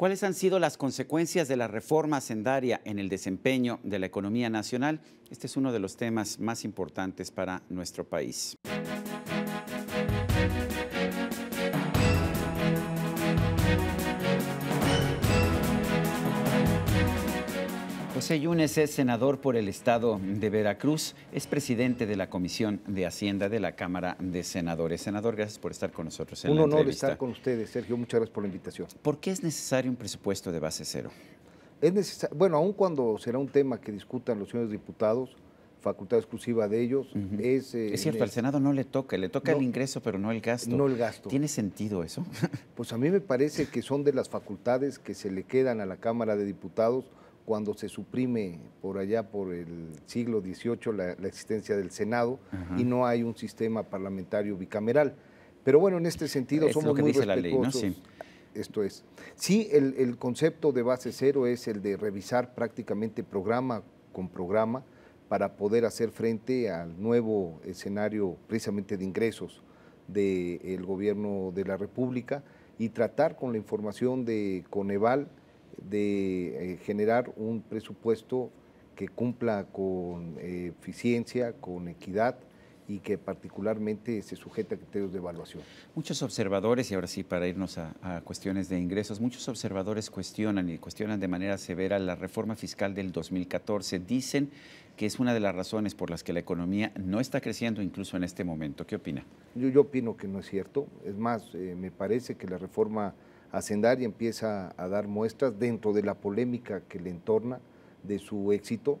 ¿Cuáles han sido las consecuencias de la reforma hacendaria en el desempeño de la economía nacional? Este es uno de los temas más importantes para nuestro país. José Yunes es senador por el estado de Veracruz, es presidente de la Comisión de Hacienda de la Cámara de Senadores. Senador, gracias por estar con nosotros en la entrevista. Un honor estar con ustedes, Sergio. Muchas gracias por la invitación. ¿Por qué es necesario un presupuesto de base cero? Es necesario, bueno, aun cuando será un tema que discutan los señores diputados, facultad exclusiva de ellos, Es cierto, al Senado no le toca el ingreso, pero no el gasto. No el gasto. ¿Tiene sentido eso? Pues a mí me parece que son de las facultades que se le quedan a la Cámara de Diputados cuando se suprime por allá por el siglo XVIII la existencia del Senado y no hay un sistema parlamentario bicameral. Pero bueno, en este sentido somos muy respetuosos. La ley, ¿no? Sí. Esto es. Sí, el concepto de base cero es el de revisar prácticamente programa con programa para poder hacer frente al nuevo escenario precisamente de ingresos del gobierno de la República y tratar con la información de Coneval de generar un presupuesto que cumpla con eficiencia, con equidad y que particularmente se sujeta a criterios de evaluación. Muchos observadores, y ahora sí para irnos a cuestiones de ingresos, muchos observadores cuestionan de manera severa la reforma fiscal del 2014. Dicen que es una de las razones por las que la economía no está creciendo incluso en este momento. ¿Qué opina? Yo opino que no es cierto. Es más, me parece que la reforma hacendaria empieza a dar muestras dentro de la polémica que le entorna de su éxito.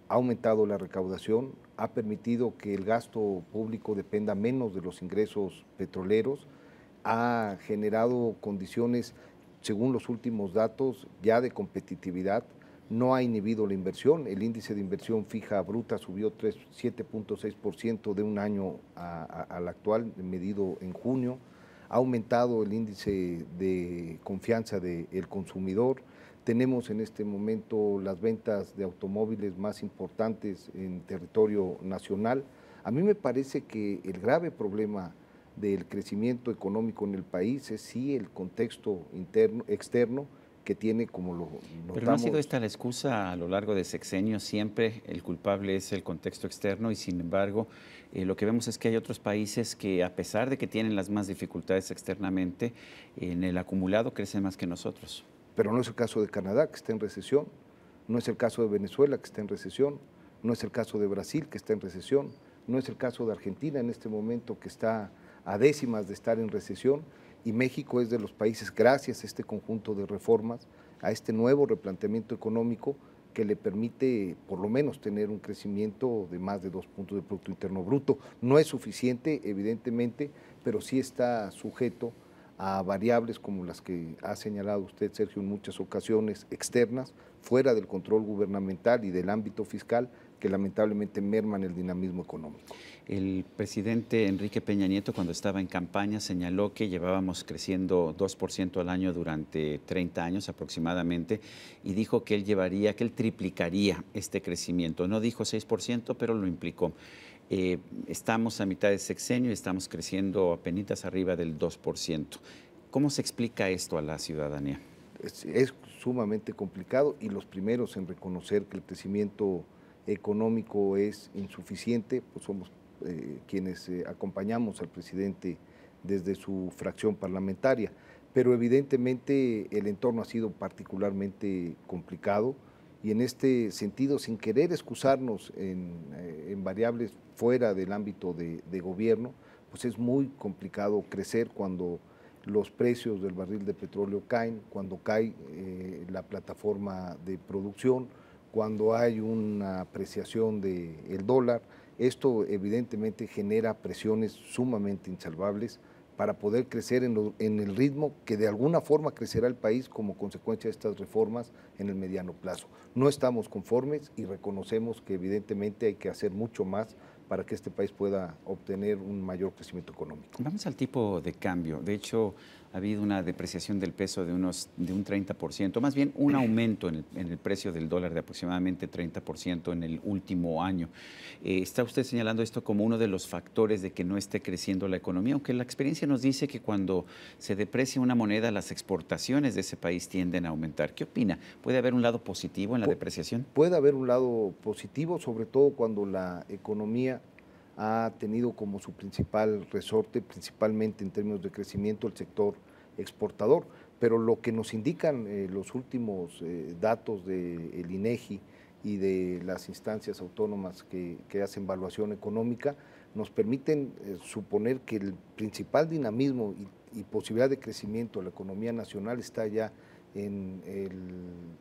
Ha aumentado la recaudación, ha permitido que el gasto público dependa menos de los ingresos petroleros, ha generado condiciones, según los últimos datos, ya de competitividad, no ha inhibido la inversión, el índice de inversión fija bruta subió 7.6% de un año al actual, medido en junio, ha aumentado el índice de confianza del consumidor. Tenemos en este momento las ventas de automóviles más importantes en territorio nacional. A mí me parece que el grave problema del crecimiento económico en el país es sí el contexto externo que tiene, como lo notamos. Pero no ha sido esta la excusa a lo largo de sexenios, siempre el culpable es el contexto externo y sin embargo lo que vemos es que hay otros países que a pesar de que tienen las más dificultades externamente, en el acumulado crecen más que nosotros. Pero no es el caso de Canadá, que está en recesión, no es el caso de Venezuela, que está en recesión, no es el caso de Brasil, que está en recesión, no es el caso de Argentina en este momento, que está a décimas de estar en recesión, y México es de los países, gracias a este conjunto de reformas, a este nuevo replanteamiento económico que le permite por lo menos tener un crecimiento de más de 2 puntos de Producto Interno Bruto. No es suficiente, evidentemente, pero sí está sujeto a variables como las que ha señalado usted, Sergio, en muchas ocasiones externas, fuera del control gubernamental y del ámbito fiscal, que lamentablemente merman el dinamismo económico. El presidente Enrique Peña Nieto, cuando estaba en campaña, señaló que llevábamos creciendo 2% al año durante 30 años aproximadamente y dijo que él triplicaría este crecimiento. No dijo 6%, pero lo implicó. Estamos a mitad de sexenio y estamos creciendo apenas arriba del 2%. ¿Cómo se explica esto a la ciudadanía? Es sumamente complicado y los primeros en reconocer que el crecimiento económico es insuficiente, pues somos quienes acompañamos al presidente desde su fracción parlamentaria, pero evidentemente el entorno ha sido particularmente complicado y en este sentido, sin querer excusarnos en variables fuera del ámbito de gobierno, pues es muy complicado crecer cuando los precios del barril de petróleo caen, cuando cae la plataforma de producción, cuando hay una apreciación del dólar. Esto evidentemente genera presiones sumamente insalvables para poder crecer en el ritmo que de alguna forma crecerá el país como consecuencia de estas reformas en el mediano plazo. No estamos conformes y reconocemos que evidentemente hay que hacer mucho más para que este país pueda obtener un mayor crecimiento económico. Vamos al tipo de cambio. De hecho, ha habido una depreciación del peso de un 30%, más bien un aumento en el precio del dólar de aproximadamente 30% en el último año. ¿Está usted señalando esto como uno de los factores de que no esté creciendo la economía? Aunque la experiencia nos dice que cuando se deprecia una moneda, las exportaciones de ese país tienden a aumentar. ¿Qué opina? ¿Puede haber un lado positivo en la depreciación? Puede haber un lado positivo, sobre todo cuando la economía ha tenido como su principal resorte, principalmente en términos de crecimiento, el sector exportador. Pero lo que nos indican los últimos datos del INEGI y de las instancias autónomas que hacen evaluación económica, nos permiten suponer que el principal dinamismo y posibilidad de crecimiento de la economía nacional está ya en el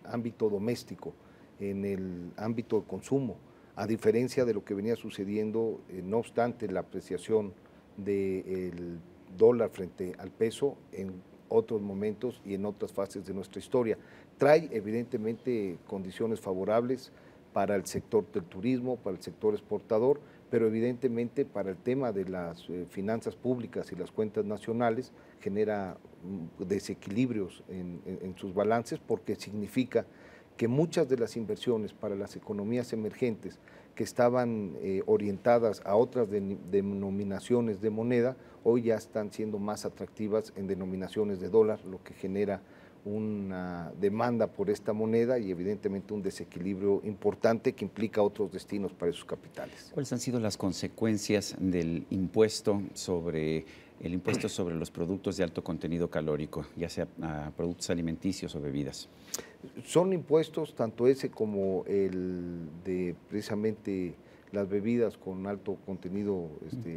ámbito doméstico, en el ámbito de consumo, a diferencia de lo que venía sucediendo, no obstante la apreciación del dólar frente al peso en otros momentos y en otras fases de nuestra historia. Trae evidentemente condiciones favorables para el sector del turismo, para el sector exportador, pero evidentemente para el tema de las finanzas públicas y las cuentas nacionales genera desequilibrios en sus balances, porque significa que muchas de las inversiones para las economías emergentes que estaban orientadas a otras denominaciones de moneda, hoy ya están siendo más atractivas en denominaciones de dólar, lo que genera una demanda por esta moneda y evidentemente un desequilibrio importante que implica otros destinos para esos capitales. ¿Cuáles han sido las consecuencias del impuesto sobre los productos de alto contenido calórico, ya sea productos alimenticios o bebidas? Son impuestos, tanto ese como el de precisamente las bebidas con alto contenido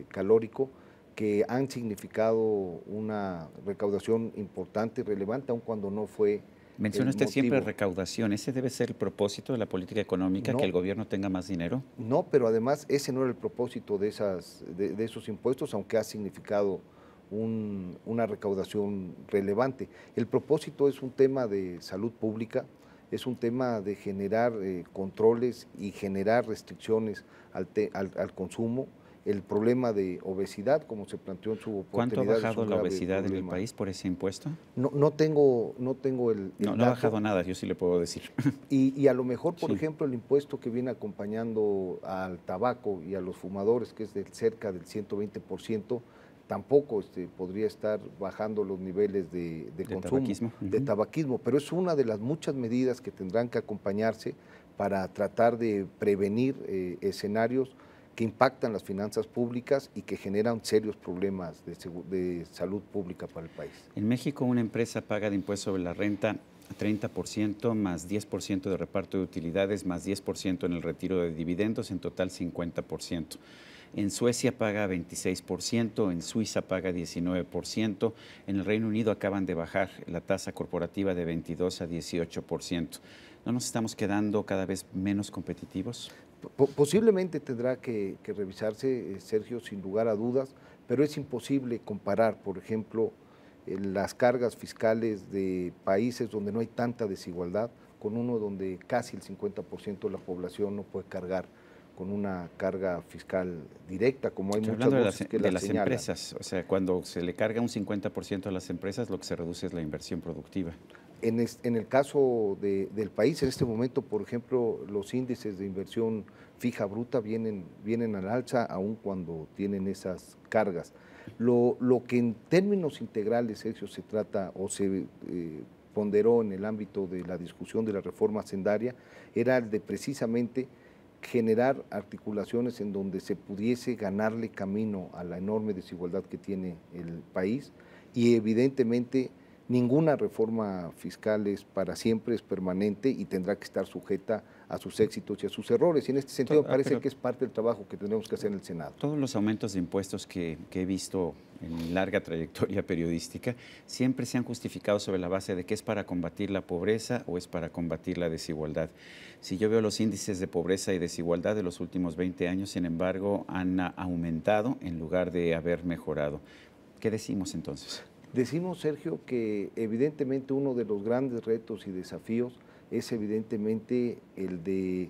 calórico, que han significado una recaudación importante y relevante, aun cuando no fue. Menciona usted siempre recaudación. ¿Ese debe ser el propósito de la política económica, no, que el gobierno tenga más dinero? No, pero además ese no era el propósito de esos impuestos, aunque ha significado una recaudación relevante. El propósito es un tema de salud pública, es un tema de generar controles y generar restricciones al consumo. El problema de obesidad, como se planteó en su oportunidad. ¿Cuánto ha bajado la obesidad en el país por ese impuesto? No tengo el no dato. Ha bajado nada, yo sí le puedo decir. Y a lo mejor, por ejemplo, el impuesto que viene acompañando al tabaco y a los fumadores, que es de cerca del 120%, tampoco podría estar bajando los niveles de consumo, tabaquismo. De tabaquismo, pero es una de las muchas medidas que tendrán que acompañarse para tratar de prevenir escenarios que impactan las finanzas públicas y que generan serios problemas de salud pública para el país. En México, una empresa paga de impuesto sobre la renta 30% más 10% de reparto de utilidades más 10% en el retiro de dividendos, en total 50%. En Suecia paga 26%, en Suiza paga 19%, en el Reino Unido acaban de bajar la tasa corporativa de 22 a 18%. ¿No nos estamos quedando cada vez menos competitivos? Posiblemente tendrá que revisarse, Sergio, sin lugar a dudas, pero es imposible comparar, por ejemplo, las cargas fiscales de países donde no hay tanta desigualdad con uno donde casi el 50% de la población no puede cargar con una carga fiscal directa, como hay muchas voces que la señalan. De las empresas, o sea, cuando se le carga un 50% a las empresas, lo que se reduce es la inversión productiva. En el caso del país, en este momento, por ejemplo, los índices de inversión fija bruta vienen al alza, aun cuando tienen esas cargas. Lo que en términos integrales, Sergio, se trata o se ponderó en el ámbito de la discusión de la reforma hacendaria, era el de precisamente generar articulaciones en donde se pudiese ganarle camino a la enorme desigualdad que tiene el país y evidentemente ninguna reforma fiscal es para siempre, es permanente y tendrá que estar sujeta a sus éxitos y a sus errores. Y en este sentido parece que es parte del trabajo que tenemos que hacer en el Senado. Todos los aumentos de impuestos que he visto en mi larga trayectoria periodística siempre se han justificado sobre la base de que es para combatir la pobreza o es para combatir la desigualdad. Si yo veo los índices de pobreza y desigualdad de los últimos 20 años, sin embargo, han aumentado en lugar de haber mejorado. ¿Qué decimos entonces? Decimos, Sergio, que evidentemente uno de los grandes retos y desafíos es evidentemente el de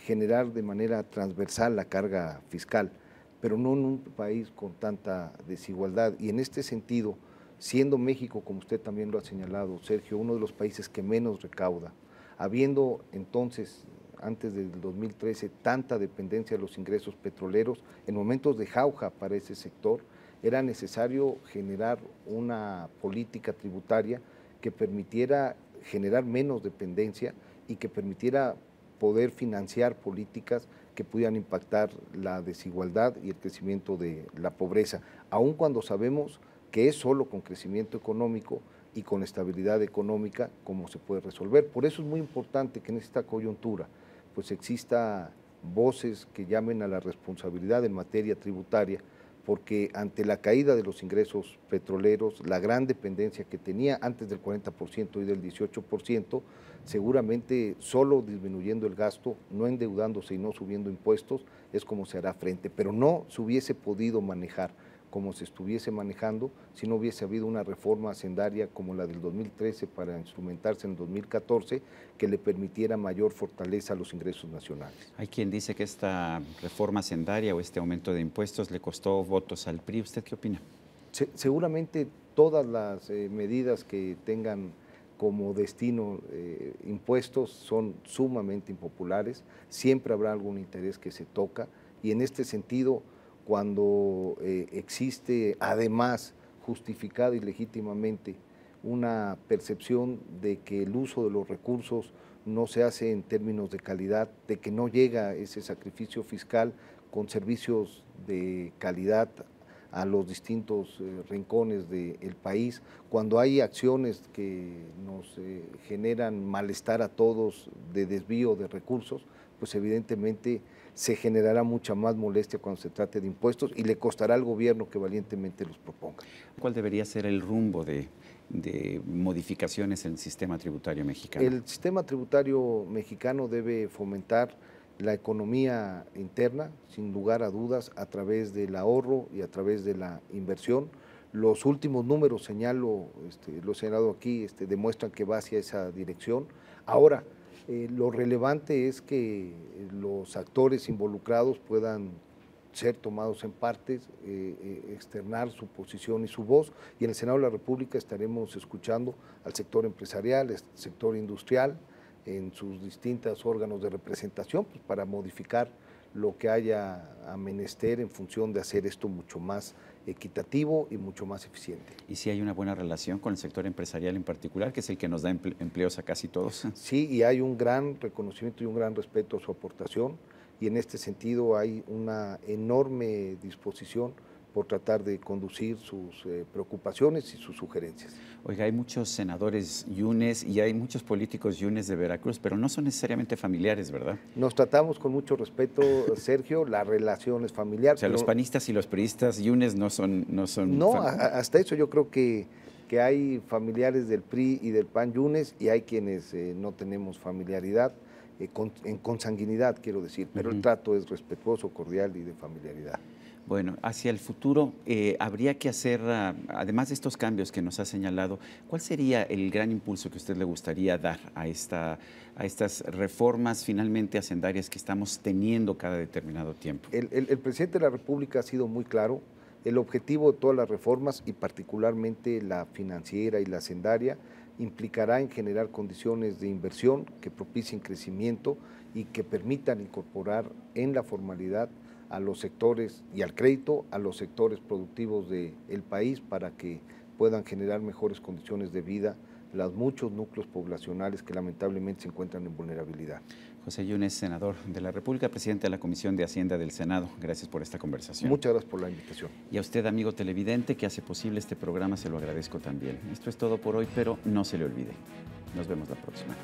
generar de manera transversal la carga fiscal, pero no en un país con tanta desigualdad. Y en este sentido, siendo México, como usted también lo ha señalado, Sergio, uno de los países que menos recauda, habiendo entonces, antes del 2013, tanta dependencia de los ingresos petroleros, en momentos de jauja para ese sector, era necesario generar una política tributaria que permitiera generar menos dependencia y que permitiera poder financiar políticas que pudieran impactar la desigualdad y el crecimiento de la pobreza, aun cuando sabemos que es solo con crecimiento económico y con estabilidad económica como se puede resolver. Por eso es muy importante que en esta coyuntura pues exista voces que llamen a la responsabilidad en materia tributaria, porque ante la caída de los ingresos petroleros, la gran dependencia que tenía antes del 40% y del 18%, seguramente solo disminuyendo el gasto, no endeudándose y no subiendo impuestos, es como se hará frente, pero no se hubiese podido manejar como se estuviese manejando si no hubiese habido una reforma hacendaria como la del 2013 para instrumentarse en el 2014 que le permitiera mayor fortaleza a los ingresos nacionales. Hay quien dice que esta reforma hacendaria o este aumento de impuestos le costó votos al PRI. ¿Usted qué opina? Seguramente todas las medidas que tengan como destino impuestos son sumamente impopulares, siempre habrá algún interés que se toca y en este sentido cuando existe además justificada y legítimamente una percepción de que el uso de los recursos no se hace en términos de calidad, de que no llega ese sacrificio fiscal con servicios de calidad a los distintos rincones del país, cuando hay acciones que nos generan malestar a todos de desvío de recursos, pues evidentemente se generará mucha más molestia cuando se trate de impuestos y le costará al gobierno que valientemente los proponga. ¿Cuál debería ser el rumbo de modificaciones en el sistema tributario mexicano? El sistema tributario mexicano debe fomentar la economía interna, sin lugar a dudas, a través del ahorro y a través de la inversión. Los últimos números, lo he señalado aquí, demuestran que va hacia esa dirección. Ahora, lo relevante es que los actores involucrados puedan ser tomados en partes, externar su posición y su voz, y en el Senado de la República estaremos escuchando al sector empresarial, al sector industrial, en sus distintos órganos de representación, pues, para modificar lo que haya a menester en función de hacer esto mucho más equitativo y mucho más eficiente. ¿Y si hay una buena relación con el sector empresarial en particular, que es el que nos da empleos a casi todos? Sí, y hay un gran reconocimiento y un gran respeto a su aportación, y en este sentido hay una enorme disposición por tratar de conducir sus preocupaciones y sus sugerencias. Oiga, hay muchos senadores yunes y hay muchos políticos yunes de Veracruz, pero no son necesariamente familiares, ¿verdad? Nos tratamos con mucho respeto, Sergio, la relación es familiar. O sea, los panistas y los priistas yunes no son hasta eso yo creo que hay familiares del PRI y del PAN yunes y hay quienes no tenemos familiaridad, en consanguinidad quiero decir, pero el trato es respetuoso, cordial y de familiaridad. Bueno, hacia el futuro habría que hacer, además de estos cambios que nos ha señalado, ¿cuál sería el gran impulso que a usted le gustaría dar a estas reformas finalmente hacendarias que estamos teniendo cada determinado tiempo? El presidente de la República ha sido muy claro. El objetivo de todas las reformas y particularmente la financiera y la hacendaria implicará en generar condiciones de inversión que propicien crecimiento y que permitan incorporar en la formalidad a los sectores y al crédito a los sectores productivos del país para que puedan generar mejores condiciones de vida los muchos núcleos poblacionales que lamentablemente se encuentran en vulnerabilidad. José Yunes, senador de la República, presidente de la Comisión de Hacienda del Senado. Gracias por esta conversación. Muchas gracias por la invitación. Y a usted, amigo televidente, que hace posible este programa, se lo agradezco también. Esto es todo por hoy, pero no se le olvide. Nos vemos la próxima.